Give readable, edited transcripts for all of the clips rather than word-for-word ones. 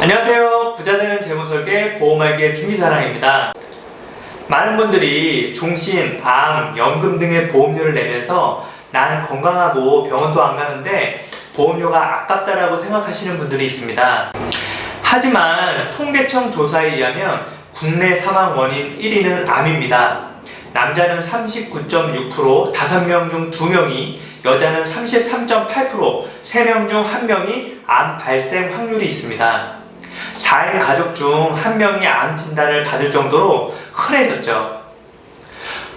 안녕하세요. 부자되는 재무설계 보험알게 중기사랑입니다. 많은 분들이 종신, 암, 연금 등의 보험료를 내면서 난 건강하고 병원도 안 가는데 보험료가 아깝다라고 생각하시는 분들이 있습니다. 하지만 통계청 조사에 의하면 국내 사망 원인 1위는 암입니다. 남자는 39.6%, 5명 중 2명이, 여자는 33.8%, 3명 중 1명이 암 발생 확률이 있습니다. 4인 가족 중 1명이 암 진단을 받을 정도로 흔해졌죠.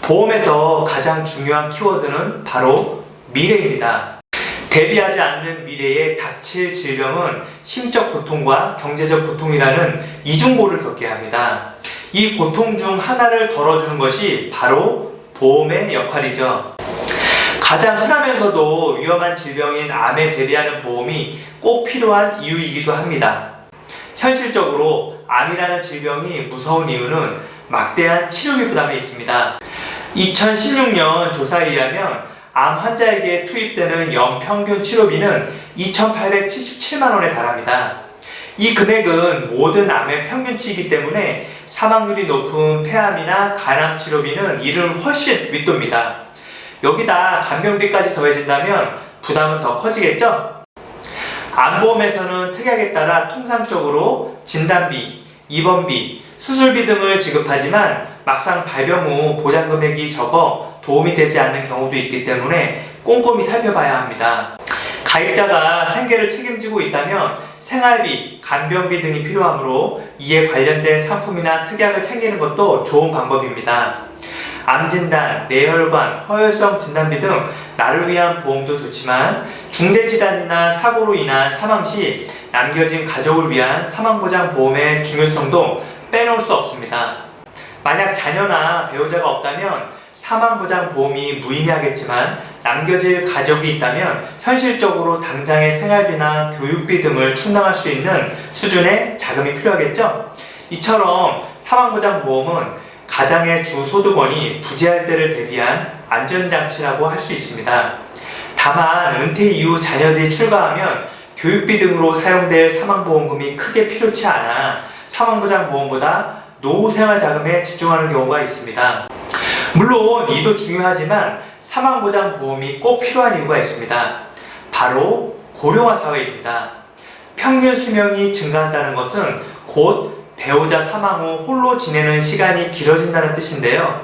보험에서 가장 중요한 키워드는 바로 미래입니다. 대비하지 않는 미래에 닥칠 질병은 심적 고통과 경제적 고통이라는 이중고를 겪게 합니다. 이 고통 중 하나를 덜어주는 것이 바로 보험의 역할이죠. 가장 흔하면서도 위험한 질병인 암에 대비하는 보험이 꼭 필요한 이유이기도 합니다. 현실적으로 암이라는 질병이 무서운 이유는 막대한 치료비 부담이 있습니다. 2016년 조사에 의하면 암 환자에게 투입되는 연평균 치료비는 2,877만원에 달합니다. 이 금액은 모든 암의 평균치이기 때문에 사망률이 높은 폐암이나 간암 치료비는 이를 훨씬 윗돕니다. 여기다 간병비까지 더해진다면 부담은 더 커지겠죠? 암보험에서는 특약에 따라 통상적으로 진단비, 입원비, 수술비 등을 지급하지만 막상 발병 후 보장 금액이 적어 도움이 되지 않는 경우도 있기 때문에 꼼꼼히 살펴봐야 합니다. 가입자가 생계를 책임지고 있다면 생활비, 간병비 등이 필요하므로 이에 관련된 상품이나 특약을 챙기는 것도 좋은 방법입니다. 암진단, 뇌혈관, 허혈성 진단비 등 나를 위한 보험도 좋지만 중대질환이나 사고로 인한 사망 시 남겨진 가족을 위한 사망보장보험의 중요성도 빼놓을 수 없습니다. 만약 자녀나 배우자가 없다면 사망보장보험이 무의미하겠지만 남겨질 가족이 있다면 현실적으로 당장의 생활비나 교육비 등을 충당할 수 있는 수준의 자금이 필요하겠죠? 이처럼 사망보장보험은 가장의 주 소득원이 부재할 때를 대비한 안전장치라고 할 수 있습니다. 다만 은퇴 이후 자녀들이 출가하면 교육비 등으로 사용될 사망보험금이 크게 필요치 않아 사망보장보험보다 노후생활자금에 집중하는 경우가 있습니다. 물론 이도 중요하지만 사망보장보험이 꼭 필요한 이유가 있습니다. 바로 고령화 사회입니다. 평균 수명이 증가한다는 것은 곧 배우자 사망 후 홀로 지내는 시간이 길어진다는 뜻인데요.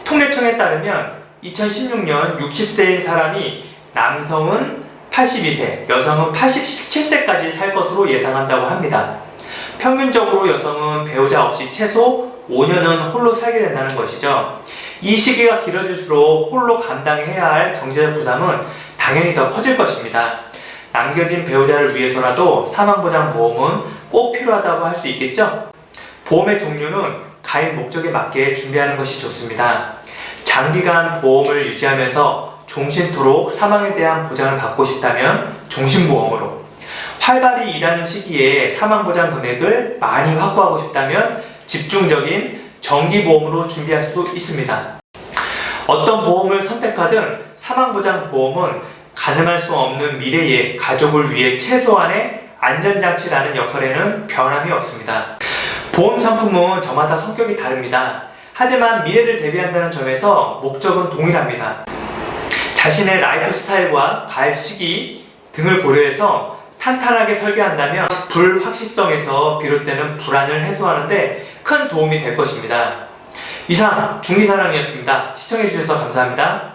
통계청에 따르면 2016년 60세인 사람이 남성은 82세, 여성은 87세까지 살 것으로 예상한다고 합니다. 평균적으로 여성은 배우자 없이 최소 5년은 홀로 살게 된다는 것이죠. 이 시기가 길어질수록 홀로 감당해야 할 경제적 부담은 당연히 더 커질 것입니다. 남겨진 배우자를 위해서라도 사망보장보험은 꼭 필요하다고 할 수 있겠죠? 보험의 종류는 가입 목적에 맞게 준비하는 것이 좋습니다. 장기간 보험을 유지하면서 종신토록 사망에 대한 보장을 받고 싶다면 종신보험으로, 활발히 일하는 시기에 사망보장 금액을 많이 확보하고 싶다면 집중적인 정기보험으로 준비할 수도 있습니다. 어떤 보험을 선택하든 사망보장보험은 가늠할 수 없는 미래의 가족을 위해 최소한의 안전장치라는 역할에는 변함이 없습니다. 보험 상품은 저마다 성격이 다릅니다. 하지만 미래를 대비한다는 점에서 목적은 동일합니다. 자신의 라이프 스타일과 가입 시기 등을 고려해서 탄탄하게 설계한다면 불확실성에서 비롯되는 불안을 해소하는 데 큰 도움이 될 것입니다. 이상 중기사랑이었습니다. 시청해주셔서 감사합니다.